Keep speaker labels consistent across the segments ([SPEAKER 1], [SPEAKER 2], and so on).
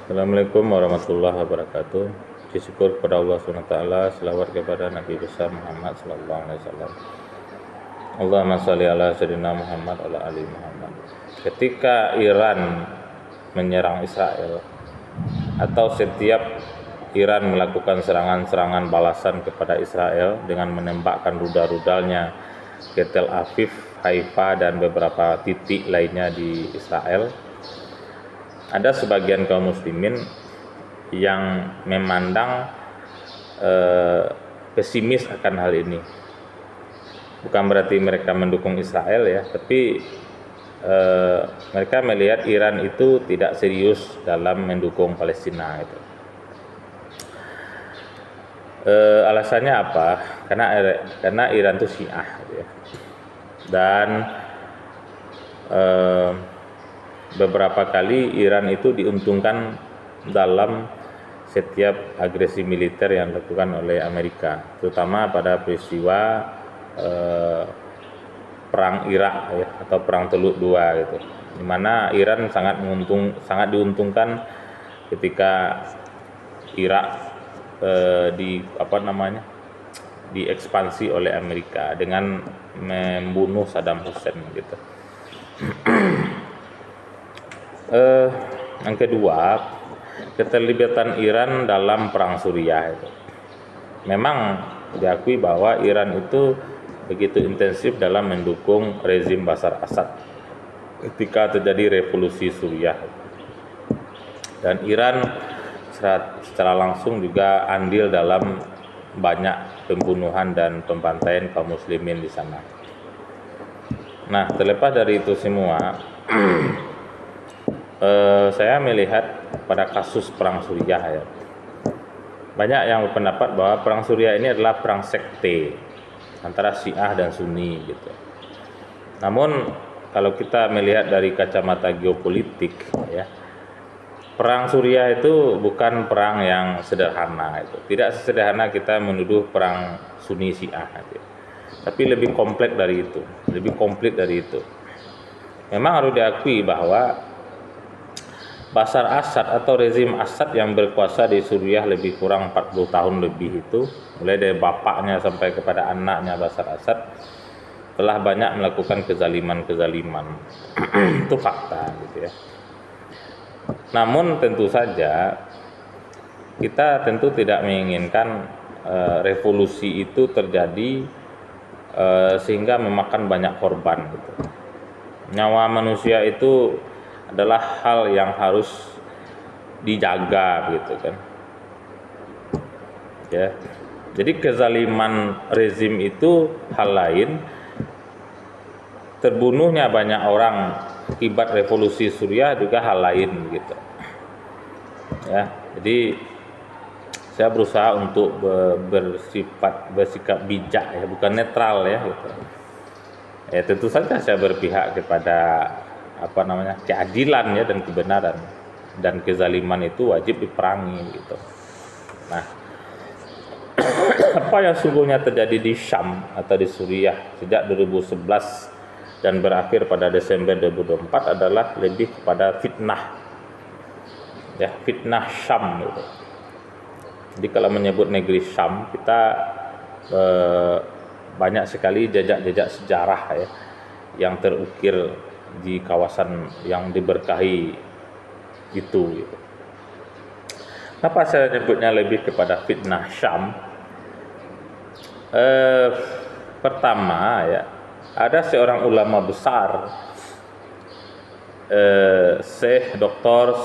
[SPEAKER 1] Assalamualaikum warahmatullahi wabarakatuh. Puji syukur kepada Allah SWT, selawat kepada Nabi besar Muhammad sallallahu alaihi wasallam. Allahumma shalli ala sayyidina Muhammad ala ali Muhammad. Ketika Iran menyerang Israel atau setiap Iran melakukan serangan-serangan balasan kepada Israel dengan menembakkan rudal-rudalnya ke Tel Aviv, Haifa dan beberapa titik lainnya di Israel, ada sebagian kaum muslimin yang memandang pesimis akan hal ini. Bukan berarti mereka mendukung Israel ya, tapi mereka melihat Iran itu tidak serius dalam mendukung Palestina itu. Alasannya apa? Karena Iran itu Syiah gitu ya. Dan beberapa kali Iran itu diuntungkan dalam setiap agresi militer yang dilakukan oleh Amerika, terutama pada peristiwa perang Irak ya, atau perang Teluk II gitu, di mana Iran sangat diuntungkan ketika Irak diekspansi oleh Amerika dengan membunuh Saddam Hussein gitu. Yang kedua, keterlibatan Iran dalam perang Suriah itu. Memang diakui bahwa Iran itu begitu intensif dalam mendukung rezim Bashar Assad ketika terjadi revolusi Suriah. Dan Iran secara langsung juga andil dalam banyak pembunuhan dan pembantaian kaum muslimin di sana. Nah, terlepas dari itu semua, saya melihat pada kasus perang Suriah ya, banyak yang berpendapat bahwa perang Suriah ini adalah perang sekte antara Syiah dan Sunni gitu. Namun kalau kita melihat dari kacamata geopolitik ya, perang Suriah itu bukan perang yang sederhana itu. Tidak sesederhana kita menuduh perang Sunni Syiah gitu. Tapi lebih kompleks dari itu, lebih komplit dari itu. Memang harus diakui bahwa Bashar Assad atau rezim Assad yang berkuasa di Suriah lebih kurang 40 tahun lebih itu, mulai dari bapaknya sampai kepada anaknya Bashar Assad, telah banyak melakukan kezaliman-kezaliman. Itu fakta gitu ya. Namun tentu saja kita tentu tidak menginginkan revolusi itu terjadi sehingga memakan banyak korban gitu. Nyawa manusia itu adalah hal yang harus dijaga gitu kan ya. Jadi kezaliman rezim itu hal lain, terbunuhnya banyak orang akibat revolusi Suriah juga hal lain gitu ya. Jadi saya berusaha untuk bersikap bijak ya, bukan netral ya gitu. Ya tentu saja saya berpihak kepada keadilan ya dan kebenaran, dan kezaliman itu wajib diperangi gitu. Nah, apa yang sungguhnya terjadi di Syam atau di Suriah sejak 2011 dan berakhir pada Desember 2024 adalah lebih kepada fitnah ya, fitnah Syam gitu. Jadi kalau menyebut negeri Syam, kita banyak sekali jejak-jejak sejarah ya yang terukir di kawasan yang diberkahi itu gitu. Kenapa saya nyebutnya lebih kepada fitnah Syam? Pertama ya, ada seorang ulama besar, Syekh Dr.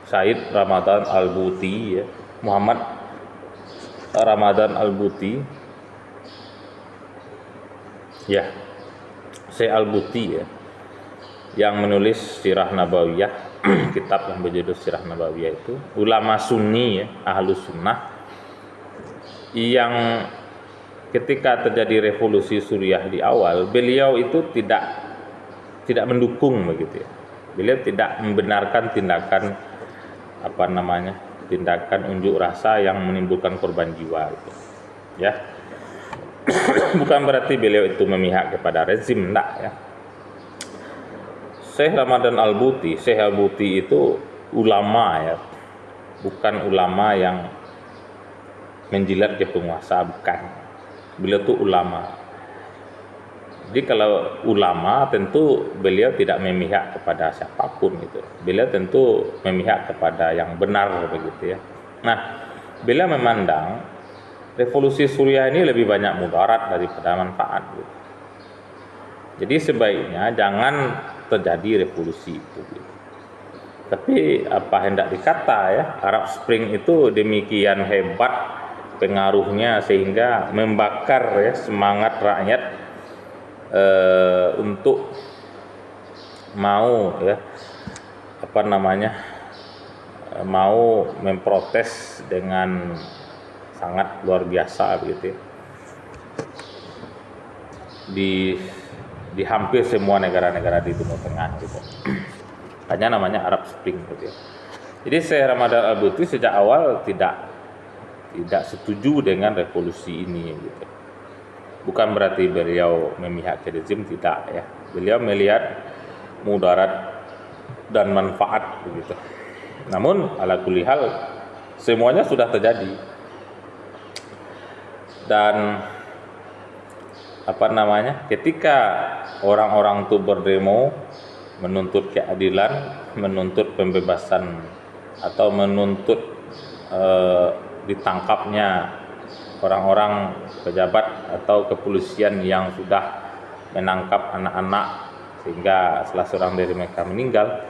[SPEAKER 1] Said Ramadan Al-Buti ya, Muhammad Ramadan Al-Buti ya, Syekh Al-Buti ya, yang menulis Sirah Nabawiyah, kitab yang berjudul Sirah Nabawiyah itu, ulama Sunni ya, Ahlus Sunnah, yang ketika terjadi revolusi Suriah di awal, beliau itu tidak mendukung begitu ya. Beliau tidak membenarkan tindakan tindakan unjuk rasa yang menimbulkan korban jiwa gitu. Ya. Bukan berarti beliau itu memihak kepada rezim, enggak ya. Syekh Ramadan Al-Buti itu ulama ya, bukan ulama yang menjilat ke penguasa, bukan. Beliau tuh ulama. Jadi kalau ulama tentu beliau tidak memihak kepada siapapun gitu. Beliau tentu memihak kepada yang benar begitu ya. Nah, beliau memandang revolusi Suriah ini lebih banyak mudarat daripada manfaat gitu. Jadi sebaiknya jangan terjadi revolusi itu gitu. Tapi apa hendak dikata ya, Arab Spring itu demikian hebat pengaruhnya sehingga membakar ya semangat rakyat untuk mau ya mau memprotes dengan sangat luar biasa begitu ya. Di hampir semua negara-negara di Timur Tengah gitu. Hanya namanya Arab Spring gitu ya. Jadi Syekh Ramadan Al-Buti sejak awal tidak setuju dengan revolusi ini gitu. Bukan berarti beliau memihak ke rezim, tidak ya. Beliau melihat mudarat dan manfaat begitu. Namun ala kulli hal semuanya sudah terjadi. Dan ketika orang-orang itu berdemo menuntut keadilan, menuntut pembebasan atau menuntut ditangkapnya orang-orang pejabat atau kepolisian yang sudah menangkap anak-anak sehingga salah seorang dari mereka meninggal,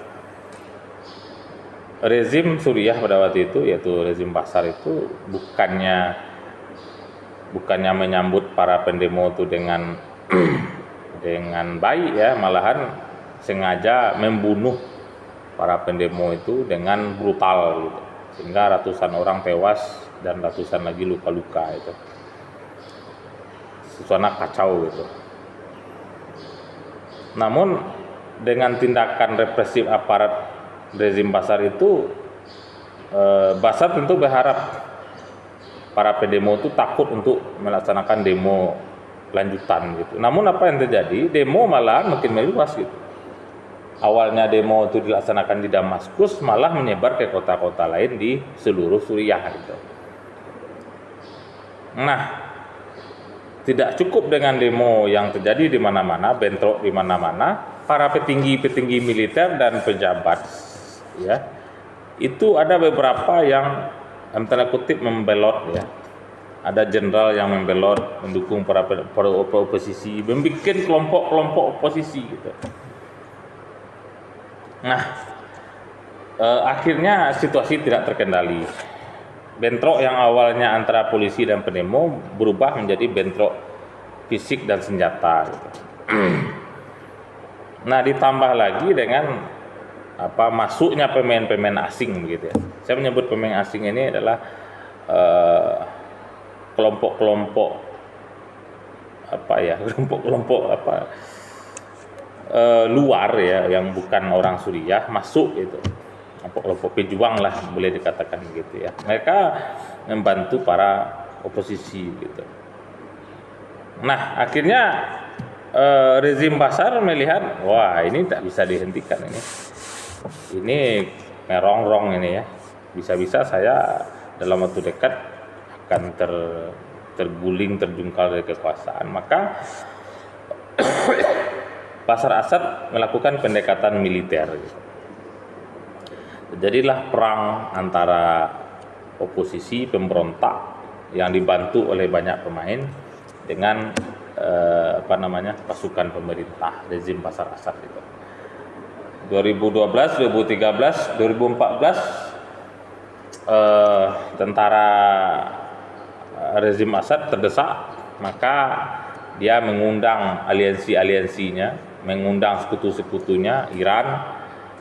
[SPEAKER 1] rezim Suriah pada waktu itu yaitu rezim Bashar itu bukannya menyambut para pendemo itu dengan dengan baik ya, malahan sengaja membunuh para pendemo itu dengan brutal gitu, sehingga ratusan orang tewas dan ratusan lagi luka-luka itu. Suasana kacau gitu. Namun dengan tindakan represif aparat rezim Bashar itu, Bashar tentu berharap para pendemo itu takut untuk melaksanakan demo lanjutan gitu. Namun apa yang terjadi? Demo malah makin meluas gitu. Awalnya demo itu dilaksanakan di Damaskus, malah menyebar ke kota-kota lain di seluruh Suriah gitu. Nah, tidak cukup dengan demo yang terjadi di mana-mana, bentrok di mana-mana, para petinggi-petinggi militer dan pejabat ya. Itu ada beberapa yang antara kutip membelot ya. Ada jenderal yang membelot mendukung para oposisi, membuat kelompok-kelompok oposisi gitu. Nah, akhirnya situasi tidak terkendali. Bentrok yang awalnya antara polisi dan pendemo berubah menjadi bentrok fisik dan senjata gitu. Nah, ditambah lagi dengan masuknya pemain-pemain asing gitu ya. Saya menyebut pemain asing ini adalah kelompok-kelompok luar ya, yang bukan orang Suriah masuk gitu. Kelompok pejuang lah boleh dikatakan gitu ya. Mereka membantu para oposisi gitu. Nah, akhirnya rezim Bashar melihat, wah ini tak bisa dihentikan ini merongrong ini ya. Bisa-bisa saya dalam waktu dekat akan terguling, terjungkal dari kekuasaan. Maka Bashar Assad melakukan pendekatan militer gitu. Jadilah perang antara oposisi pemberontak yang dibantu oleh banyak pemain dengan pasukan pemerintah rezim Bashar Assad itu. 2012, 2013, 2014 tentara rezim Assad terdesak, maka dia mengundang aliansinya, mengundang sekutu-sekutunya, Iran,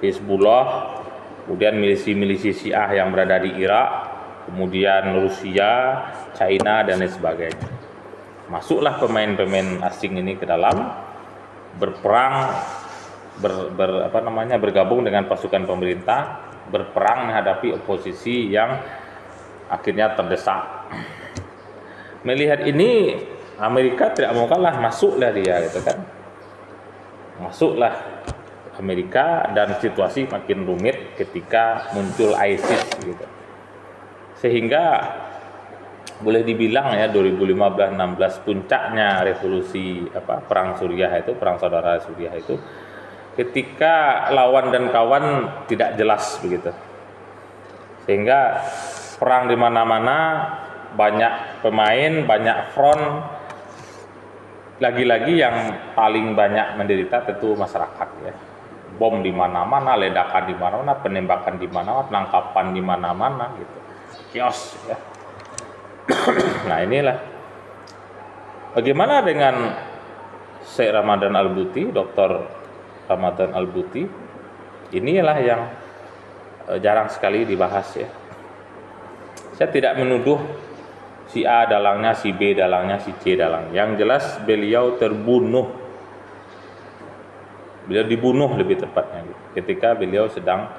[SPEAKER 1] Hizbullah, kemudian milisi-milisi Syiah yang berada di Irak, kemudian Rusia, China dan lain sebagainya. Masuklah pemain-pemain asing ini ke dalam, berperang, bergabung dengan pasukan pemerintah, berperang menghadapi oposisi yang akhirnya terdesak. Melihat ini, Amerika tidak mau kalah, masuklah dia gitu kan. Masuklah Amerika, dan situasi makin rumit ketika muncul ISIS gitu. Sehingga boleh dibilang ya 2015-16 puncaknya revolusi perang Suriah itu, perang saudara Suriah itu, ketika lawan dan kawan tidak jelas begitu. Sehingga perang di mana-mana, banyak pemain, banyak front. Lagi-lagi yang paling banyak menderita tentu masyarakat ya. Bom di mana-mana, ledakan di mana-mana, penembakan di mana-mana, penangkapan di mana-mana gitu. Kios ya. Nah, inilah. Bagaimana dengan Syekh Ramadan Al-Buti, Dr. Ramadan Al-Buti? Inilah yang jarang sekali dibahas ya. Saya tidak menuduh si A dalangnya, si B dalangnya, si C dalang. Yang jelas beliau terbunuh. Beliau dibunuh lebih tepatnya gitu, ketika beliau sedang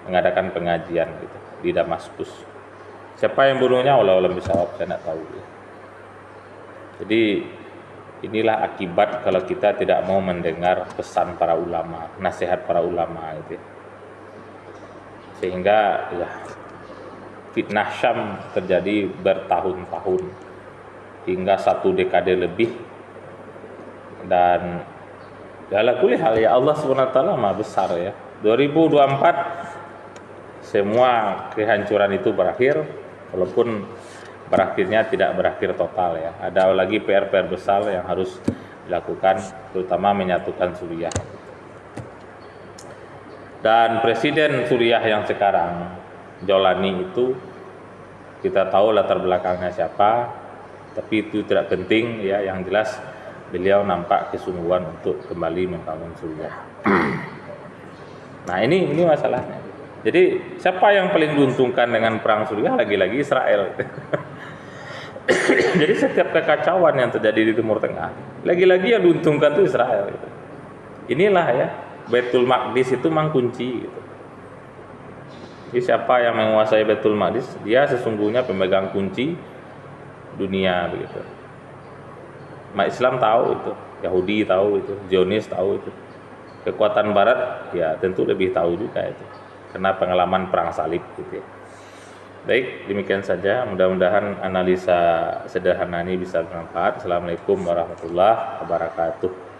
[SPEAKER 1] mengadakan pengajian gitu di Damaskus. Siapa yang bunuhnya? Allah bisawab, saya tidak tahu. Jadi inilah akibat kalau kita tidak mau mendengar pesan para ulama, nasihat para ulama itu. Sehingga ya, fitnah Syam terjadi bertahun-tahun hingga 1 dekade lebih, dan ala kulli hal ya Allah SWT Maha besar ya. 2024 semua kehancuran itu berakhir, walaupun berakhirnya tidak berakhir total ya. Ada lagi PR-PR besar yang harus dilakukan, terutama menyatukan Suriah. Dan Presiden Suriah yang sekarang, Jolani itu, kita tahu latar belakangnya siapa, tapi itu tidak penting ya. Yang jelas beliau nampak kesungguhan untuk kembali membangun Suriah. Nah, ini masalahnya. Jadi siapa yang paling diuntungkan dengan perang Suriah? Lagi-lagi Israel. Jadi setiap kekacauan yang terjadi di Timur Tengah, lagi-lagi yang diuntungkan itu Israel gitu. Inilah ya, Baitul Maqdis itu memang kunci gitu. Jadi siapa yang menguasai Baitul Maqdis, dia sesungguhnya pemegang kunci dunia begitu. Umat Islam tahu itu, Yahudi tahu itu, Zionis tahu itu. Kekuatan Barat ya tentu lebih tahu juga itu, karena pengalaman perang salib gitu ya. Baik, demikian saja. Mudah-mudahan analisa sederhana ini bisa bermanfaat. Assalamualaikum warahmatullahi wabarakatuh.